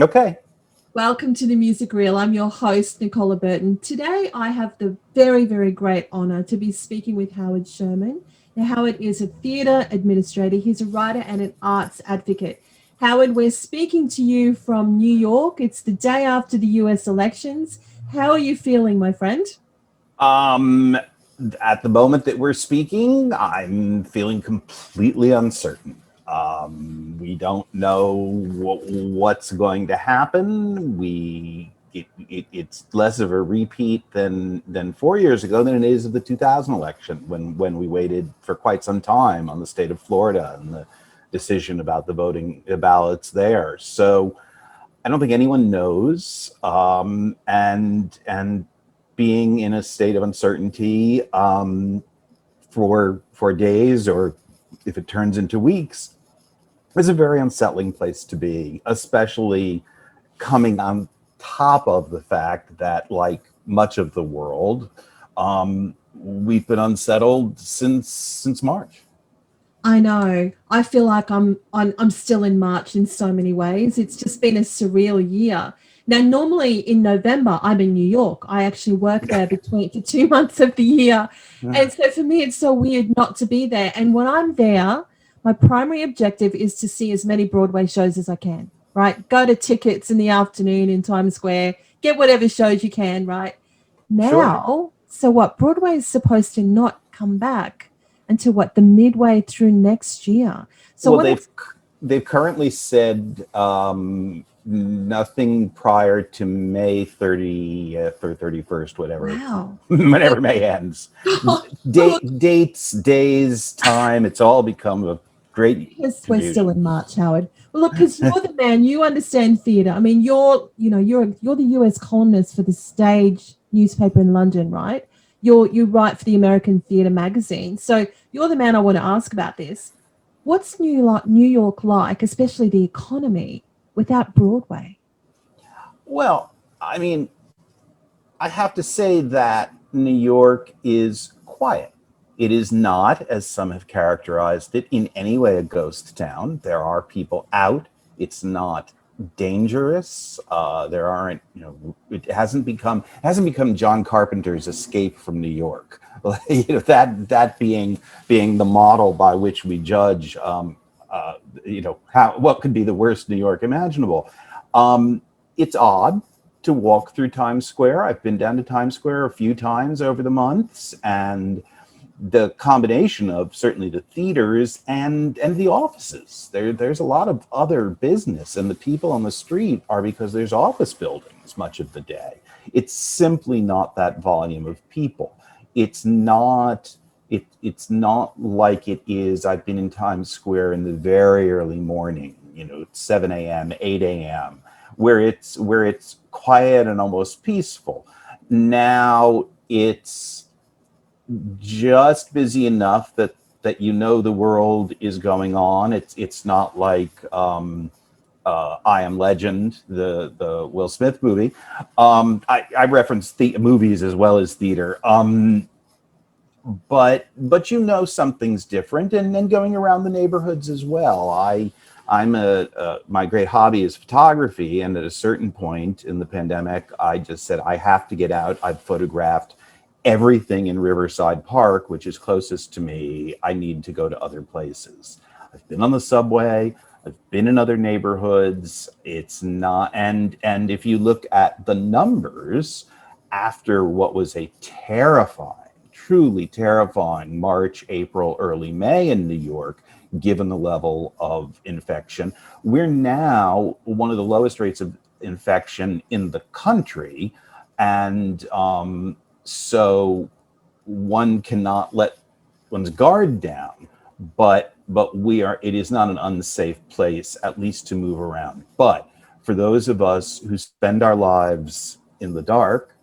Okay. Welcome to the Music Reel. I'm your host, Nicola Burton. Today, I have the very, very great honor to be speaking with Howard Sherman. Now, Howard is a theatre administrator, he's a writer and an arts advocate. Howard, we're speaking to you from New York. It's the day after the US elections. How are you feeling, my friend? Um, at the moment that we're speaking, I'm feeling completely uncertain. We don't know what's going to happen. It's less of a repeat than 4 years ago than it is of the 2000 election when we waited for quite some time on the state of Florida and the decision about the voting ballots there. So I don't think anyone knows, and being in a state of uncertainty for days, or if it turns into weeks, is a very unsettling place to be, especially coming on top of the fact that, like much of the world, we've been unsettled since March. I know. I feel like I'm still in March in so many ways. It's just been a surreal year. Now, normally in November, I'm in New York. I actually work there between for 2 months of the year. And so for me, it's so weird not to be there. And when I'm there, my primary objective is to see as many Broadway shows as I can, right? Go to tickets in the afternoon in Times Square, get whatever shows you can, right? Sure. Now, so what? Broadway is supposed to not come back until what, the midway through next year. So Well, what they've currently said nothing prior to May 30th or 31st, whatever, wow. whenever Okay. May ends. Well, look, Dates, days, time, it's all become a great because we're still confusion. in March, Howard. Well, look, because you're the man, you understand theatre. I mean, you're the US columnist for the stage newspaper in London, right? You write for the American Theatre magazine. So you're the man I want to ask about this. What's New York like, especially the economy, without Broadway? Well, I mean, I have to say that New York is quiet. It is not, as some have characterized it, in any way a ghost town. There are people out. It's not dangerous. There aren't, it hasn't become John Carpenter's Escape from New York. That being the model by which we judge, what could be the worst New York imaginable. It's odd to walk through Times Square. I've been down to Times Square a few times over the months, and the combination of certainly the theaters and the offices. There's a lot of other business, and the people on the street are because there's office buildings much of the day. It's simply not that volume of people. It's not. It's not like it is. I've been in Times Square in the very early morning, 7 a.m., 8 a.m., where it's quiet and almost peaceful. Now it's just busy enough that the world is going on. It's not like I Am Legend, the Will Smith movie. I reference the movies as well as theater. But something's different, and then going around the neighborhoods as well. My great hobby is photography, and at a certain point in the pandemic, I just said I have to get out. I've photographed everything in Riverside Park, which is closest to me. I need to go to other places. I've been on the subway. I've been in other neighborhoods. It's not, and if you look at the numbers after what was a truly terrifying March, April, early May in New York, given the level of infection, we're now one of the lowest rates of infection in the country. And so one cannot let one's guard down, but it is not an unsafe place, at least to move around. But for those of us who spend our lives in the dark,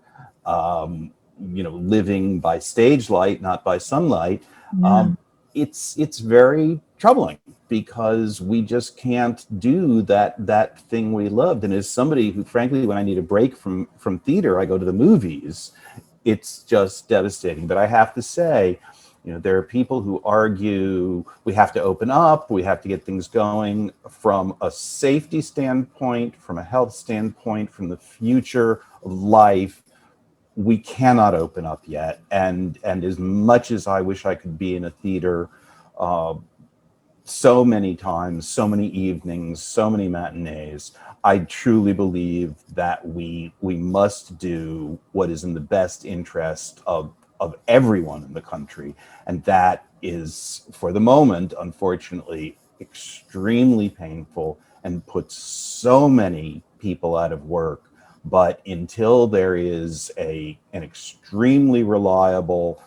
living by stage light, not by sunlight, Yeah. it's very troubling, because we just can't do that thing we loved. And as somebody who, frankly, when I need a break from theater, I go to the movies. It's just devastating. But I have to say, You know, there are people who argue we have to open up, we have to get things going from a safety standpoint, from a health standpoint, from the future of life. We cannot open up yet. And as much as I wish I could be in a theater so many times, so many evenings, so many matinees, I truly believe that we must do what is in the best interest of everyone in the country. And that is, for the moment, unfortunately, extremely painful and puts so many people out of work. But until there is an extremely reliable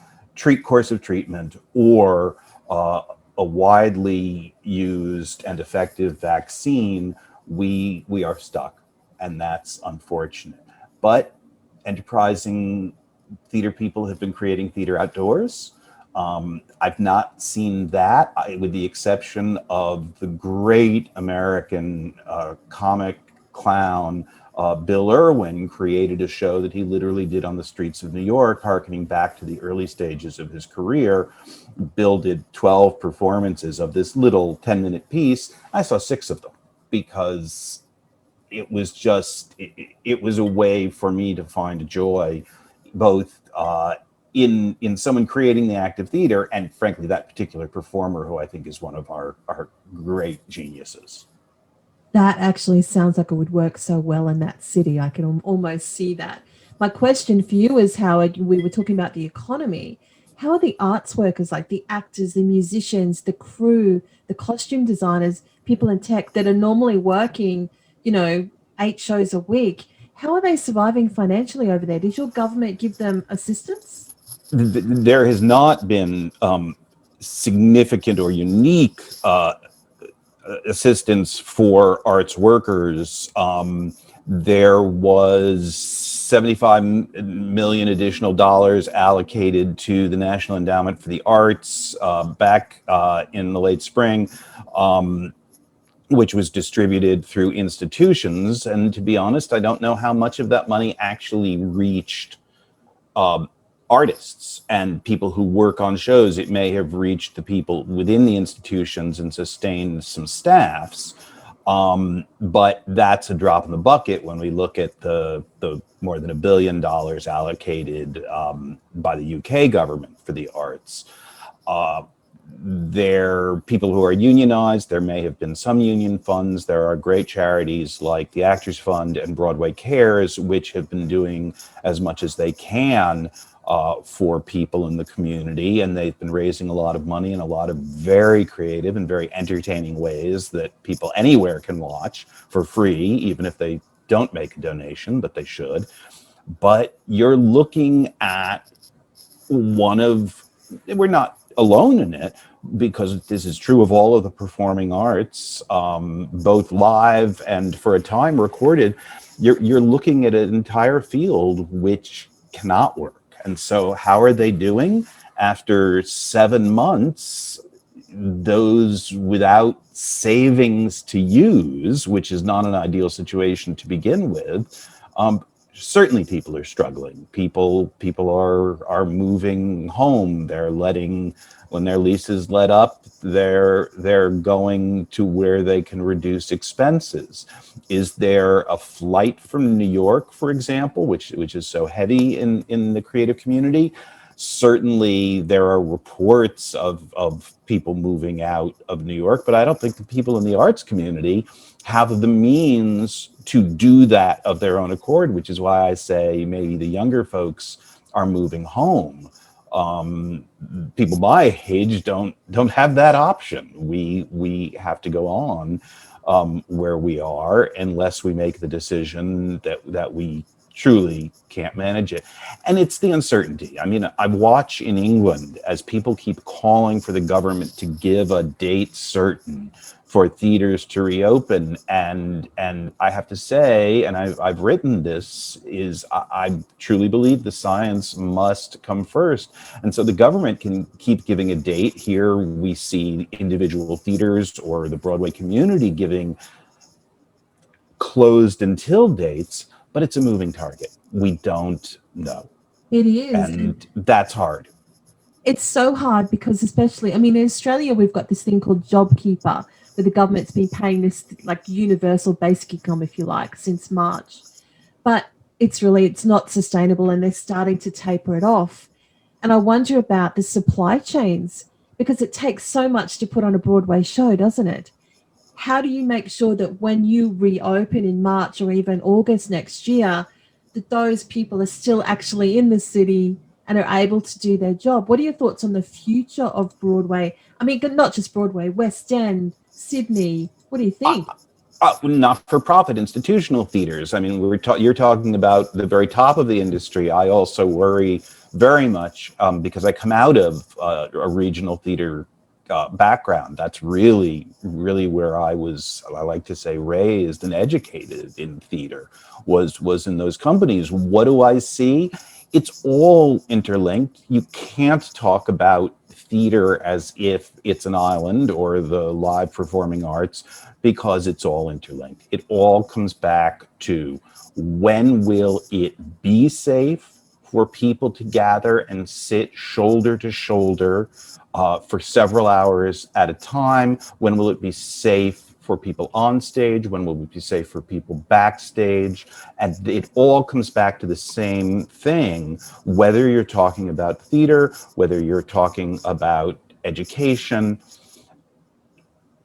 course of treatment, or a widely used and effective vaccine, we are stuck, and that's unfortunate. But enterprising theater people have been creating theater outdoors. I've not seen that, with the exception of the great American comic clown Bill Irwin created a show that he literally did on the streets of New York, harkening back to the early stages of his career. Bill did 12 performances of this little 10-minute piece. I saw 6 of them because it was just, it was a way for me to find joy, both in someone creating the act of theater, and frankly, that particular performer, who I think is one of our great geniuses. That actually sounds like it would work so well in that city. I can almost see that. My question for you is, Howard, we were talking about the economy. How are the arts workers, like the actors, the musicians, the crew, the costume designers, people in tech that are normally working, 8 shows a week? How are they surviving financially over there? Did your government give them assistance? There has not been significant or unique assistance for arts workers. There was $75 million additional dollars allocated to the National Endowment for the Arts back in the late spring, which was distributed through institutions. And to be honest, I don't know how much of that money actually reached artists and people who work on shows. It may have reached the people within the institutions and sustained some staffs. But that's a drop in the bucket when we look at the more than $1 billion allocated by the UK government for the arts. There are people who are unionized. There may have been some union funds. There are great charities like the Actors Fund and Broadway Cares, which have been doing as much as they can for people in the community, and they've been raising a lot of money in a lot of very creative and very entertaining ways that people anywhere can watch for free, even if they don't make a donation, but they should. But you're looking at we're not alone in it, because this is true of all of the performing arts, both live and for a time recorded. You're looking at an entire field which cannot work. And so how are they doing? After 7 months, those without savings to use, which is not an ideal situation to begin with, certainly people are struggling. People are moving home. They're when their leases let up, they're going to where they can reduce expenses. Is there a flight from New York, for example, which is so heavy in the creative community? Certainly there are reports of people moving out of New York, but I don't think the people in the arts community have the means to do that of their own accord, which is why I say maybe the younger folks are moving home. People my age don't have that option. We have to go on where we are, unless we make the decision that we truly can't manage it. And it's the uncertainty. I mean, I watch in England as people keep calling for the government to give a date certain for theaters to reopen. And I have to say, and I've written this, is I truly believe the science must come first. And so the government can keep giving a date. Here we see individual theaters or the Broadway community giving closed until dates, but it's a moving target. We don't know. It is. And that's hard. It's so hard because, especially, I mean, in Australia, we've got this thing called JobKeeper, where the government's been paying this like universal basic income, if you like, since March. But it's not sustainable, and they're starting to taper it off. And I wonder about the supply chains because it takes so much to put on a Broadway show, doesn't it? How do you make sure that when you reopen in March or even August next year, that those people are still actually in the city and are able to do their job? What are your thoughts on the future of Broadway? I mean, not just Broadway, West End, Sydney. What do you think? Not-for-profit institutional theaters. I mean, you're talking about the very top of the industry. I also worry very much because I come out of a regional theater background. That's really, really where I was, I like to say, raised and educated in theater, was in those companies. What do I see? It's all interlinked. You can't talk about theater as if it's an island or the live performing arts, because it's all interlinked. It all comes back to, when will it be safe for people to gather and sit shoulder to shoulder for several hours at a time? When will it be safe for people on stage? When will it be safe for people backstage? And it all comes back to the same thing, whether you're talking about theater, whether you're talking about education.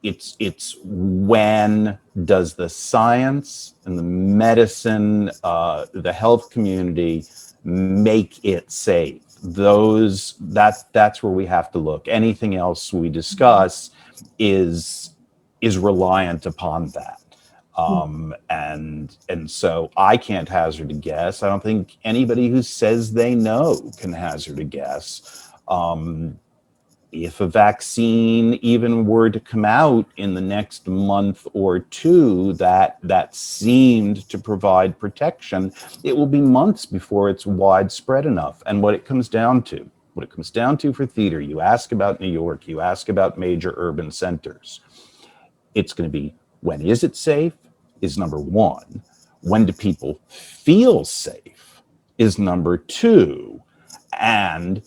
It's when does the science and the medicine, the health community make it safe? That's where we have to look. Anything else we discuss is reliant upon that. And so I can't hazard a guess. I don't think anybody who says they know can hazard a guess. If a vaccine even were to come out in the next month or two that seemed to provide protection, it will be months before it's widespread enough. And what it comes down to for theater, you ask about New York, you ask about major urban centers, it's going to be, when is it safe is number one. When do people feel safe is number two. And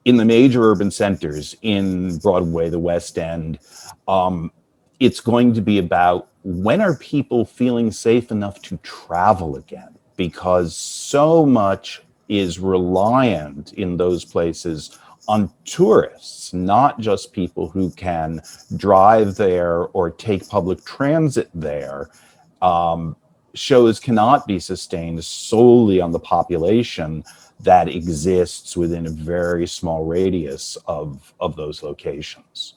in the major urban centers, in Broadway, the West End, it's going to be about, when are people feeling safe enough to travel again? Because so much is reliant in those places on tourists, not just people who can drive there or take public transit there. Shows cannot be sustained solely on the population that exists within a very small radius of those locations.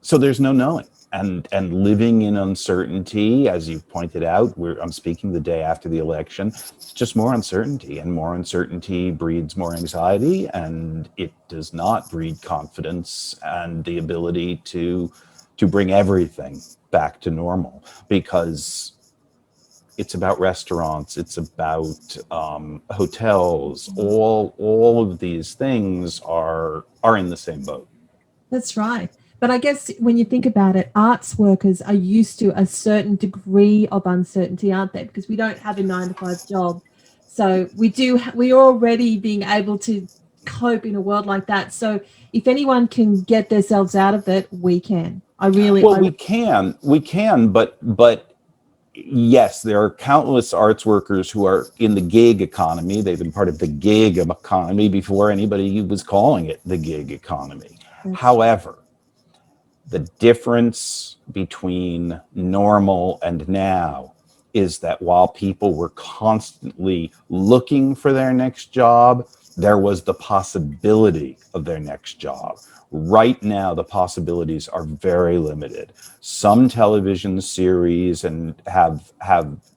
So there's no knowing. And living in uncertainty, as you pointed out, I'm speaking the day after the election, it's just more uncertainty, and more uncertainty breeds more anxiety, and it does not breed confidence and the ability to bring everything back to normal, because it's about restaurants, it's about hotels. All of these things are in the same boat. That's right. But I guess when you think about it, arts workers are used to a certain degree of uncertainty, aren't they? Because we don't have a 9 to 5 job. So we're already being able to cope in a world like that. So if anyone can get themselves out of it, we can. Well, we can, but yes, there are countless arts workers who are in the gig economy. They've been part of the gig economy before anybody was calling it the gig economy. However, the difference between normal and now is that while people were constantly looking for their next job, there was the possibility of their next job. Right now, the possibilities are very limited. Some television series have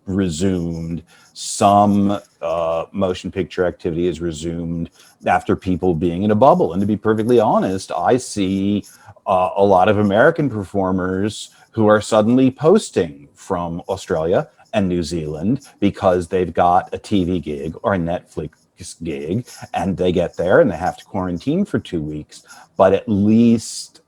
resumed. Some motion picture activity is resumed after people being in a bubble. And to be perfectly honest, I see a lot of American performers who are suddenly posting from Australia and New Zealand because they've got a TV gig or a Netflix gig, and they get there and they have to quarantine for 2 weeks. But at least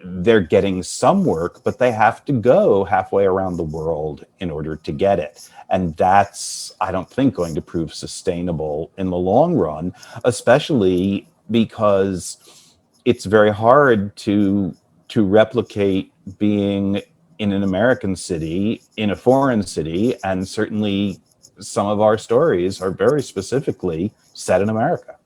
they're getting some work, but they have to go halfway around the world in order to get it. And that's, I don't think, going to prove sustainable in the long run, especially because it's very hard to replicate being in an American city, in a foreign city, and certainly some of our stories are very specifically set in America.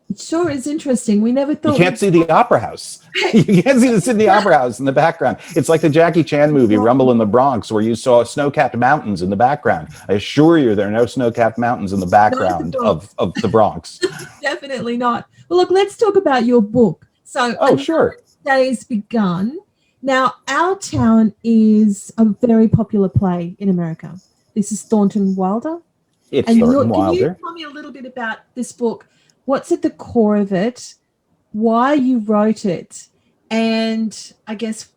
It sure is interesting. We never thought you can't see the opera house. You can't see the Sydney Opera House in the background. It's like the Jackie Chan movie, Rumble in the Bronx, where you saw snow-capped mountains in the background. I assure you there are no snow-capped mountains in the background of the Bronx. Definitely not. Well, look, let's talk about your book. So, Sure. Day's begun. Now, Our Town is a very popular play in America. This is Thornton Wilder. It's Thornton Wilder. Can you tell me a little bit about this book? What's at the core of it? Why you wrote it? And I guess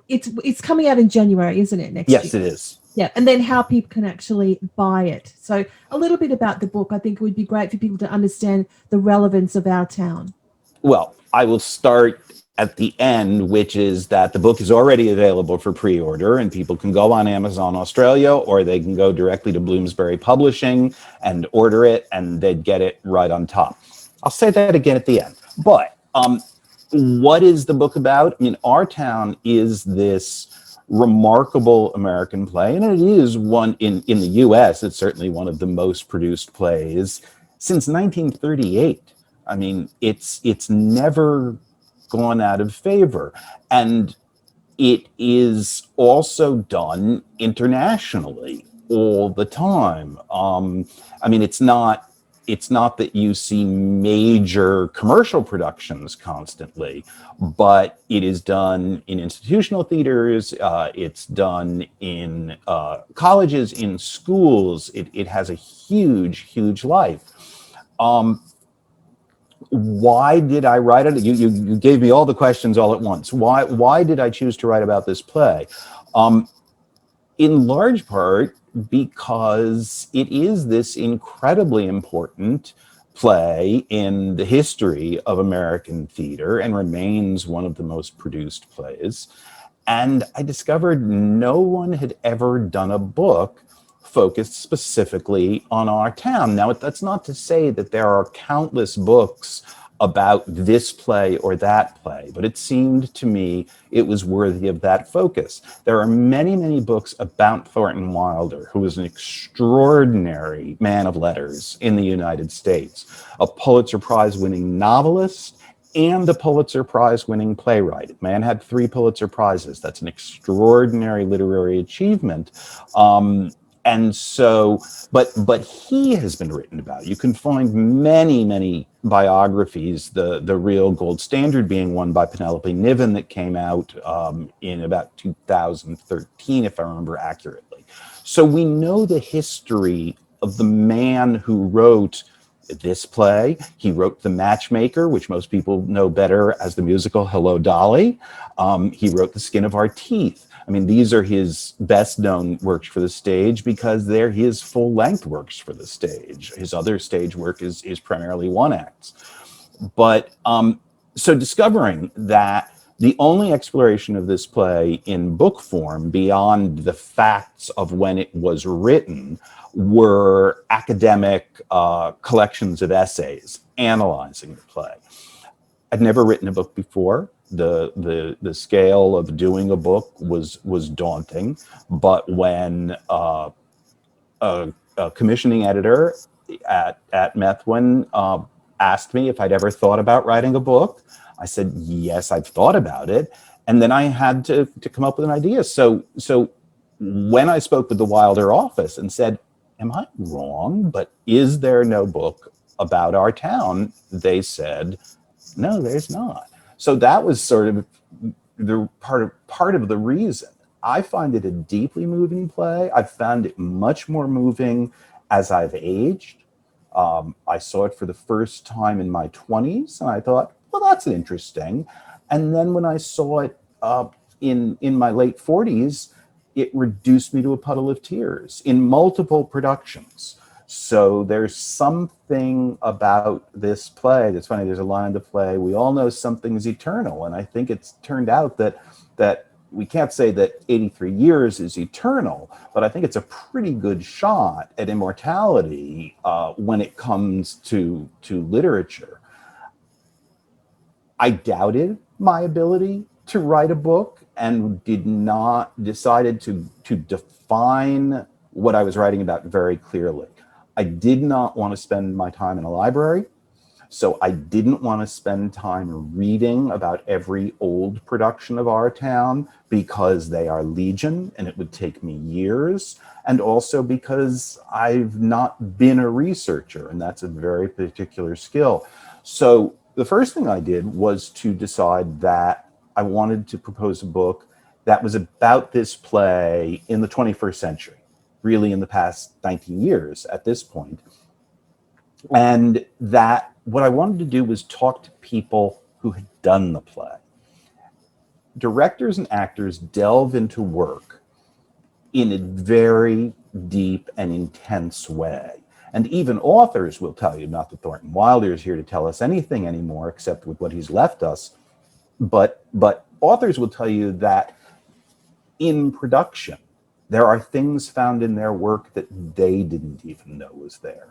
it's coming out in January, isn't it, next year? Yes, it is. Yeah, and then how people can actually buy it. So a little bit about the book. I think it would be great for people to understand the relevance of Our Town. Well, I will start at the end, which is that the book is already available for pre-order, and people can go on Amazon Australia, or they can go directly to Bloomsbury Publishing and order it, and they'd get it right on top. I'll say that again at the end. But what is the book about? I mean, Our Town is this remarkable American play, and it is one in the US. It's certainly one of the most produced plays since 1938. I mean, it's never gone out of favor, and it is also done internationally all the time. I mean, it's not that you see major commercial productions constantly, but it is done in institutional theaters. It's done in colleges, in schools. It has a huge life. Why did I write it? You gave me all the questions all at once. Why did I choose to write about this play? In large part because it is this incredibly important play in the history of American theater and remains one of the most produced plays. And I discovered no one had ever done a book focused specifically on Our Town. Now, that's not to say that there are countless books about this play or that play, but it seemed to me it was worthy of that focus. There are many books about Thornton Wilder, who was an extraordinary man of letters in the United States, a Pulitzer Prize-winning novelist and a Pulitzer Prize-winning playwright. The man had 3 Pulitzer Prizes. That's an extraordinary literary achievement. And so, but he has been written about. You can find many biographies, the real gold standard being one by Penelope Niven that came out in about 2013, if I remember accurately. So we know the history of the man who wrote this play. He wrote The Matchmaker, which most people know better as the musical Hello, Dolly. He wrote The Skin of Our Teeth. I mean, these are his best known works for the stage because they're his full length works for the stage. His other stage work is primarily one acts. But so discovering that the only exploration of this play in book form beyond the facts of when it was written were academic collections of essays analyzing the play. I'd never written a book before. The scale of doing a book was daunting, but when a commissioning editor at Methuen asked me if I'd ever thought about writing a book, I said yes, I've thought about it, and then I had to come up with an idea. So when I spoke with the Wilder office and said, "Am I wrong? But is there no book about Our Town?" They said, "No, there's not." So that was sort of the part of the reason. I find it a deeply moving play. I've found it much more moving as I've aged. I saw it for the first time in my 20s, and I thought, well, that's interesting. And then when I saw it in my late 40s, it reduced me to a puddle of tears in multiple productions. So there's something about this play that's funny. There's a line in the play, we all know something's eternal. And I think it's turned out that we can't say that 83 years is eternal, but I think it's a pretty good shot at immortality when it comes to literature. I doubted my ability to write a book and decided to define what I was writing about very clearly. I did not want to spend my time in a library. So I didn't want to spend time reading about every old production of our town because they are legion and it would take me years. And also because I've not been a researcher, and that's a very particular skill. So the first thing I did was to decide that I wanted to propose a book that was about this play in the 21st century, really in the past 19 years at this point. And that what I wanted to do was talk to people who had done the play. Directors and actors delve into work in a very deep and intense way. And even authors will tell you, not that Thornton Wilder is here to tell us anything anymore except with what he's left us, but authors will tell you that in production, there are things found in their work that they didn't even know was there.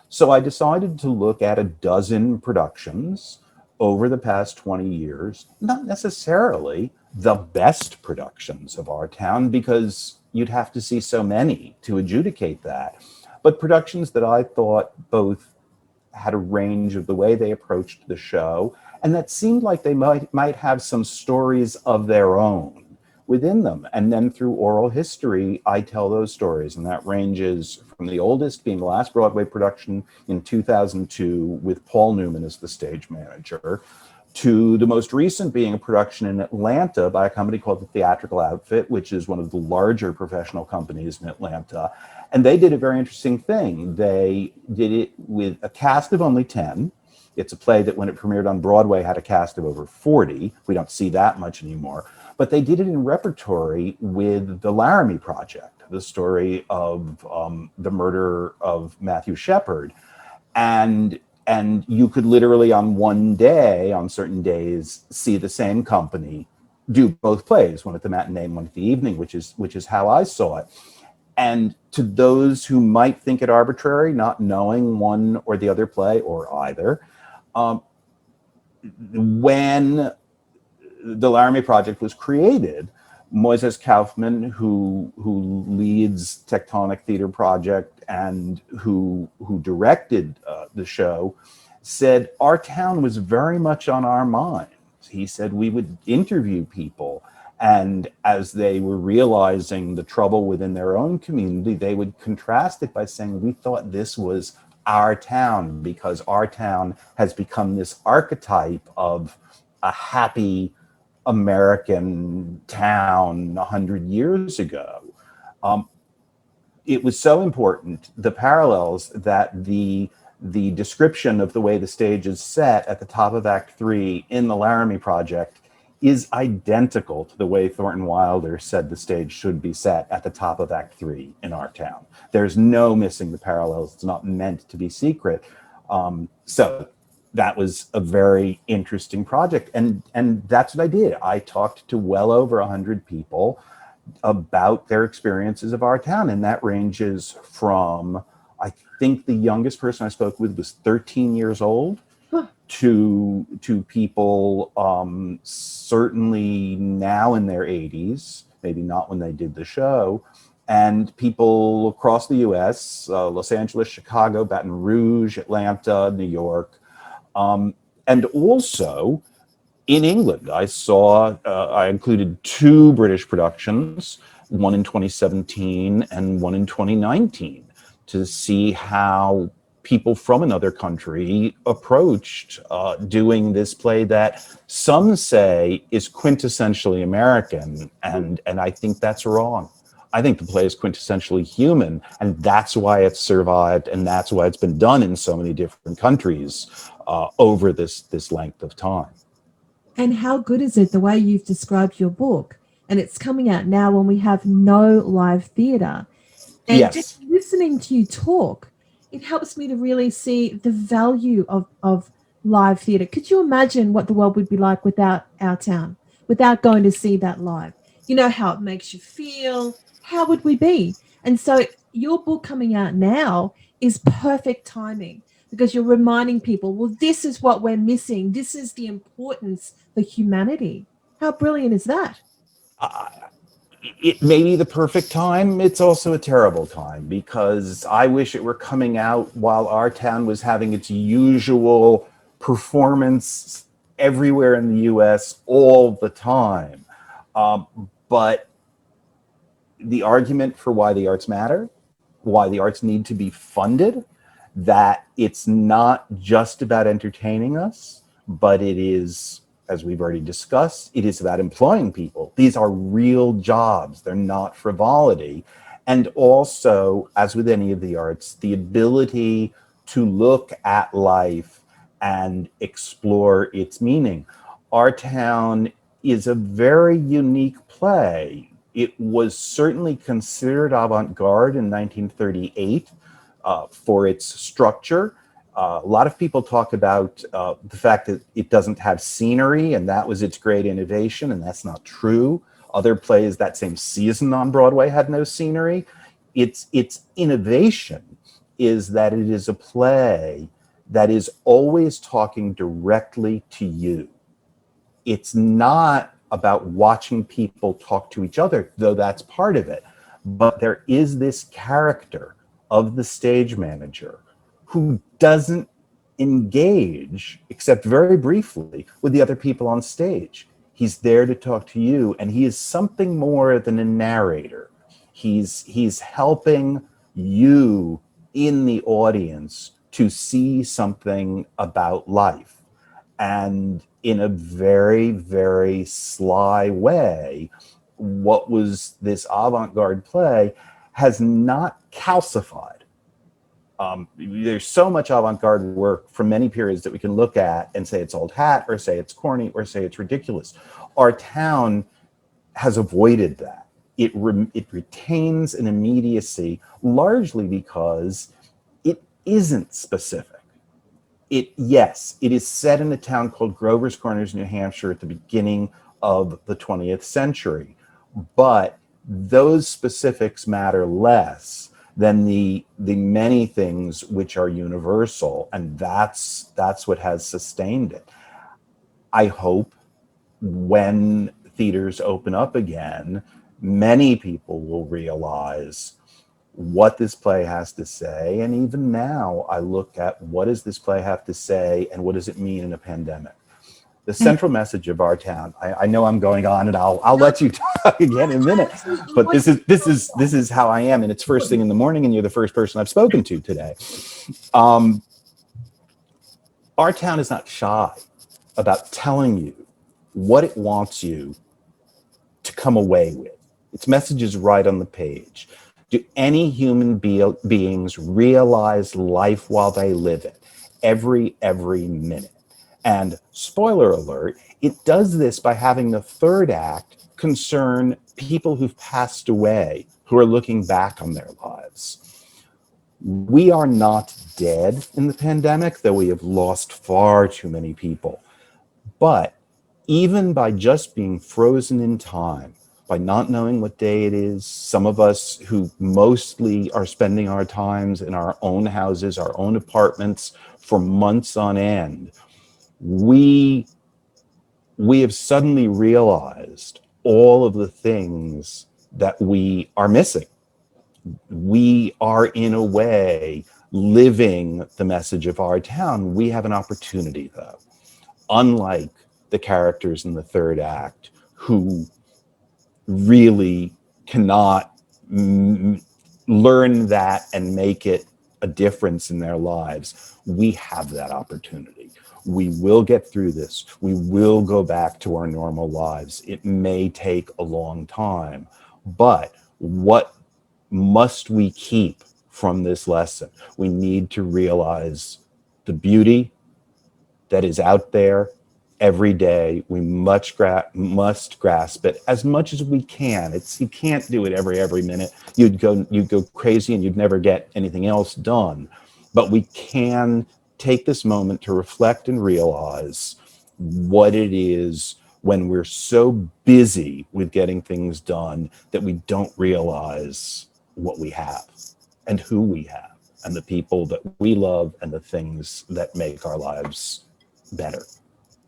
So I decided to look at a dozen productions over the past 20 years, not necessarily the best productions of our town, because you'd have to see so many to adjudicate that, but productions that I thought both had a range of the way they approached the show, and that seemed like they might have some stories of their own within them. And then through oral history, I tell those stories. And that ranges from the oldest being the last Broadway production in 2002 with Paul Newman as the stage manager, to the most recent being a production in Atlanta by a company called the Theatrical Outfit, which is one of the larger professional companies in Atlanta. And they did a very interesting thing. They did it with a cast of only 10. It's a play that when it premiered on Broadway had a cast of over 40. We don't see that much anymore. But they did it in repertory with the Laramie Project, the story of the murder of Matthew Shepard. And you could literally on one day, on certain days, see the same company do both plays, one at the matinee and one at the evening, which is how I saw it. And to those who might think it arbitrary, not knowing one or the other play or either, when the Laramie Project was created, Moises Kaufman, who leads Tectonic Theater Project and who directed the show, said our town was very much on our minds. He said we would interview people, and as they were realizing the trouble within their own community, they would contrast it by saying, we thought this was our town because our town has become this archetype of a happy American town 100 years ago. It was so important, the parallels, that the description of the way the stage is set at the top of Act 3 in the Laramie Project is identical to the way Thornton Wilder said the stage should be set at the top of Act 3 in our town. There's no missing the parallels. It's not meant to be secret. So that was a very interesting project. And that's what I did. I talked to well over 100 people about their experiences of our town. And that ranges from, I think the youngest person I spoke with was 13 years old, to people certainly now in their 80s, maybe not when they did the show, and people across the US, Los Angeles, Chicago, Baton Rouge, Atlanta, New York, and also in England. I included 2 British productions, one in 2017 and one in 2019, to see how people from another country approached doing this play that some say is quintessentially American, and I think that's wrong. I think the play is quintessentially human, and that's why it's survived, and that's why it's been done in so many different countries over this length of time. And how good is it the way you've described your book? And it's coming out now when we have no live theatre. And Yes. just listening to you talk, it helps me to really see the value of live theatre. Could you imagine what the world would be like without our town, without going to see that live? You know how it makes you feel. How would we be? And so your book coming out now is perfect timing because you're reminding people, well, this is what we're missing. This is the importance for humanity. How brilliant is that? Uh, it may be the perfect time. It's also a terrible time because I wish it were coming out while our town was having its usual performance everywhere in the US all the time. But the argument for why the arts matter, why the arts need to be funded, that it's not just about entertaining us, but it is, as we've already discussed, it is about employing people. These are real jobs, they're not frivolity. And also, as with any of the arts, the ability to look at life and explore its meaning. Our town is a very unique play. It was certainly considered avant-garde in 1938 for its structure. A lot of people talk about the fact that it doesn't have scenery, and that was its great innovation, and that's not true. Other plays that same season on Broadway had no scenery. Its innovation is that it is a play that is always talking directly to you. It's not about watching people talk to each other, though that's part of it. But there is this character of the stage manager who doesn't engage, except very briefly, with the other people on stage. He's there to talk to you, and he is something more than a narrator. He's helping you in the audience to see something about life. And in a very, very sly way, what was this avant-garde play has not calcified. There's so much avant-garde work from many periods that we can look at and say it's old hat, or say it's corny, or say it's ridiculous. Our town has avoided that. It retains an immediacy, largely because it isn't specific. Yes, it is set in a town called Grover's Corners, New Hampshire, at the beginning of the 20th century. But those specifics matter less than the many things which are universal, and that's what has sustained it. I hope when theaters open up again, many people will realize what this play has to say. And even now, I look at what does this play have to say and what does it mean in a pandemic? The central message of our town, I know I'm going on, and I'll let you talk again in a minute, but this is how I am, and it's first thing in the morning, and you're the first person I've spoken to today. Our town is not shy about telling you what it wants you to come away with. Its message is right on the page. Do any human beings realize life while they live it? Every minute. And spoiler alert, it does this by having the third act concern people who've passed away, who are looking back on their lives. We are not dead in the pandemic, though we have lost far too many people. But even by just being frozen in time, by not knowing what day it is, some of us who mostly are spending our times in our own houses, our own apartments for months on end, we have suddenly realized all of the things that we are missing. We are, in a way, living the message of our town. We have an opportunity, though, unlike the characters in the third act who really cannot learn that and make it a difference in their lives. We have that opportunity. We will get through this. We will go back to our normal lives. It may take a long time, but what must we keep from this lesson? We need to realize the beauty that is out there every day. We must grasp it as much as we can. You can't do it every minute. You'd go crazy and you'd never get anything else done. but we can take this moment to reflect and realize what it is when we're so busy with getting things done that we don't realize what we have and who we have and the people that we love and the things that make our lives better.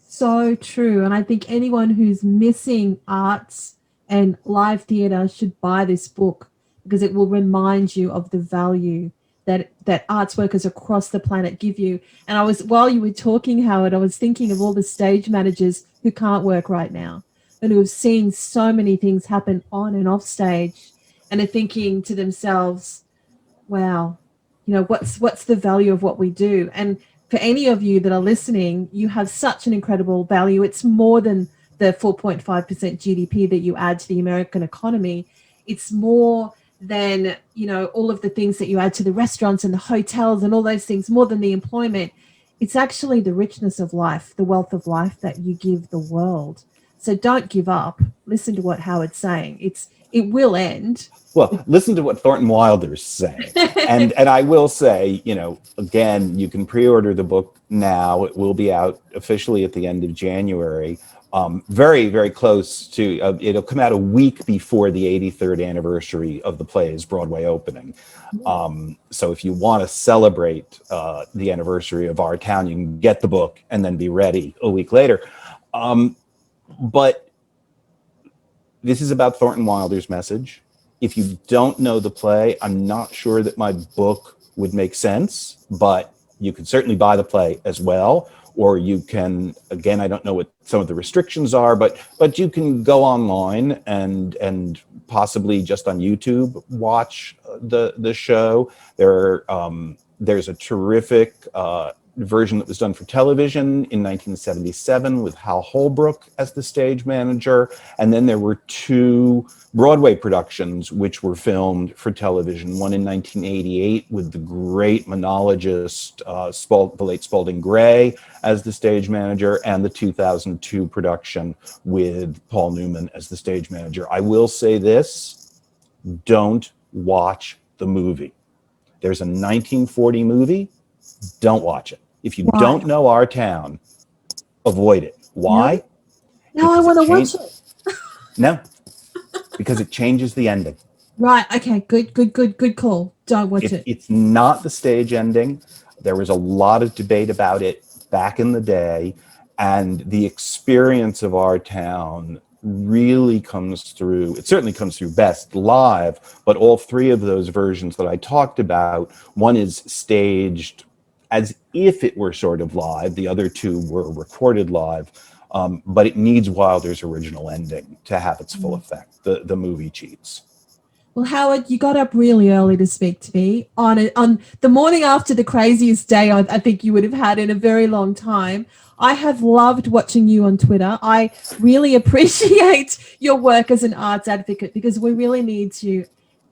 So true. And I think anyone who's missing arts and live theatre should buy this book because it will remind you of the value that arts workers across the planet give you. And while you were talking, Howard, I was thinking of all the stage managers who can't work right now and who have seen so many things happen on and off stage and are thinking to themselves, wow, what's the value of what we do? And for any of you that are listening, you have such an incredible value. It's more than the 4.5% GDP that you add to the American economy. It's more than, all of the things that you add to the restaurants and the hotels and all those things, more than the employment. It's actually the richness of life, the wealth of life that you give the world. So don't give up. Listen to what Howard's saying. It will end. Well, listen to what Thornton Wilder's saying. And I will say, again, you can pre-order the book now. It will be out officially at the end of January. Very, very close to, it'll come out a week before the 83rd anniversary of the play's Broadway opening. So if you want to celebrate the anniversary of our town, you can get the book and then be ready a week later. But this is about Thornton Wilder's message. If you don't know the play, I'm not sure that my book would make sense, but you can certainly buy the play as well. Or you can, again, I don't know what some of the restrictions are, but you can go online and possibly just on YouTube watch the show. There's a terrific version that was done for television in 1977 with Hal Holbrook as the stage manager. And then there were 2 Broadway productions which were filmed for television, one in 1988 with the great monologist, the late Spalding Gray as the stage manager, and the 2002 production with Paul Newman as the stage manager. I will say this, don't watch the movie. There's a 1940 movie, don't watch it. If you don't know our town, avoid it. Why? No, I want to watch it. No, because it changes the ending. Right. Okay. Good call. Don't watch it. It's not the stage ending. There was a lot of debate about it back in the day, and the experience of our town really comes through. It certainly comes through best live, but all 3 of those versions that I talked about, one is staged as if it were sort of live. The other 2 were recorded live, but it needs Wilder's original ending to have its full effect. The movie cheats. Well, Howard, you got up really early to speak to me on the morning after the craziest day I think you would have had in a very long time. I have loved watching you on Twitter. I really appreciate your work as an arts advocate because we really need to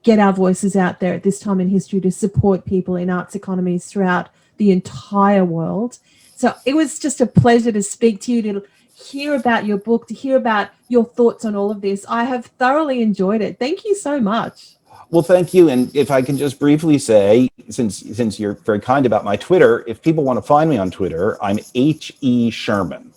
get our voices out there at this time in history to support people in arts economies throughout the entire world. So it was just a pleasure to speak to you, to hear about your book, to hear about your thoughts on all of this. I have thoroughly enjoyed it. Thank you so much. Well, thank you. And if I can just briefly say, since you're very kind about my Twitter, if people want to find me on Twitter, I'm H.E. Sherman.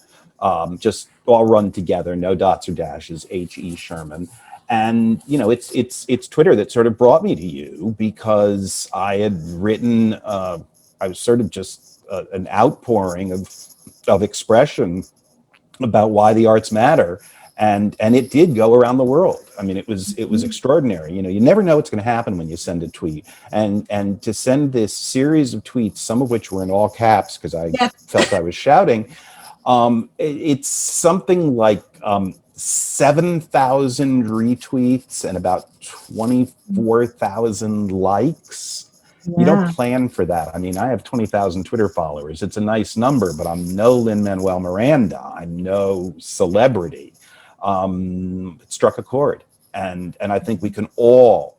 Just all run together, no dots or dashes, H.E. Sherman. And, it's Twitter that sort of brought me to you because I had written, I was sort of just an outpouring of expression about why the arts matter. And it did go around the world. I mean, it was extraordinary. You never know what's going to happen when you send a tweet. And to send this series of tweets, some of which were in all caps because I felt I was shouting, it's something like 7,000 retweets and about 24,000 likes. Yeah. You don't plan for that. I mean, I have 20,000 Twitter followers. It's a nice number, but I'm no Lin-Manuel Miranda. I'm no celebrity. It struck a chord. And I think we can all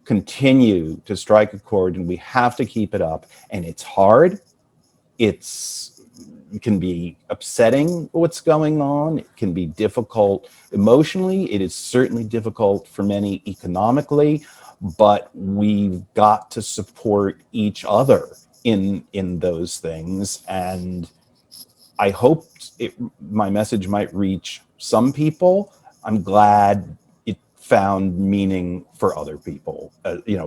continue to strike a chord, and we have to keep it up. And it's hard. It can be upsetting what's going on. It can be difficult emotionally. It is certainly difficult for many economically. But we've got to support each other in those things, and I hoped my message might reach some people. I'm glad it found meaning for other people,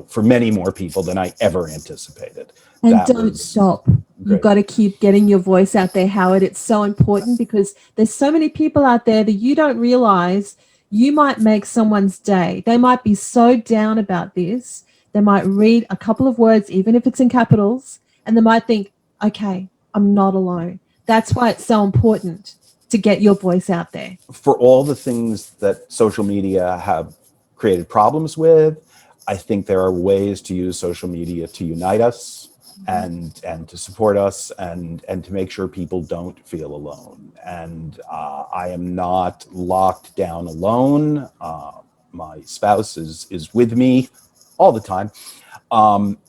for many more people than I ever anticipated. And That don't was stop. You've great. got to keep getting your voice out there, Howard. It's so important because there's so many people out there that you don't realize you might make someone's day. They might be so down about this. They might read a couple of words, even if it's in capitals, and they might think, okay, I'm not alone. That's why it's so important to get your voice out there. For all the things that social media have created problems with, I think there are ways to use social media to unite us and to support us and to make sure people don't feel alone. And I am not locked down alone. My spouse is with me all the time.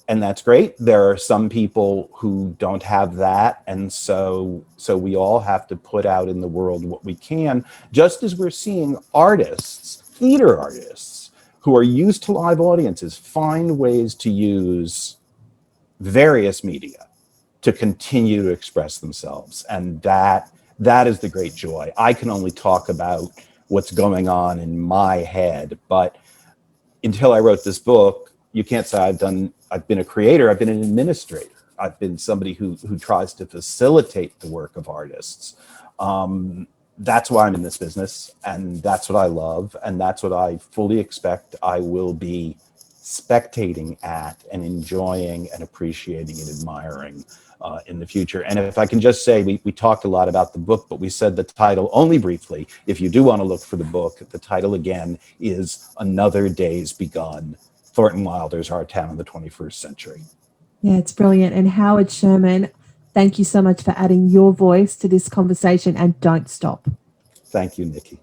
And that's great. There are some people who don't have that. And so we all have to put out in the world what we can, just as we're seeing artists, theater artists, who are used to live audiences, find ways to use various media to continue to express themselves. And that is the great joy. I can only talk about what's going on in my head, but until I wrote this book, you can't say I've been a creator, I've been an administrator. I've been somebody who tries to facilitate the work of artists. That's why I'm in this business, and that's what I love, and that's what I fully expect I will be spectating at and enjoying and appreciating and admiring in the future. And if I can just say, we talked a lot about the book, but we said the title only briefly. If you do want to look for the book, the title again is Another Day's Begun, Thornton Wilder's Our Town in the 21st Century. Yeah, it's brilliant. And Howard Sherman, thank you so much for adding your voice to this conversation, and don't stop. Thank you, Nikki.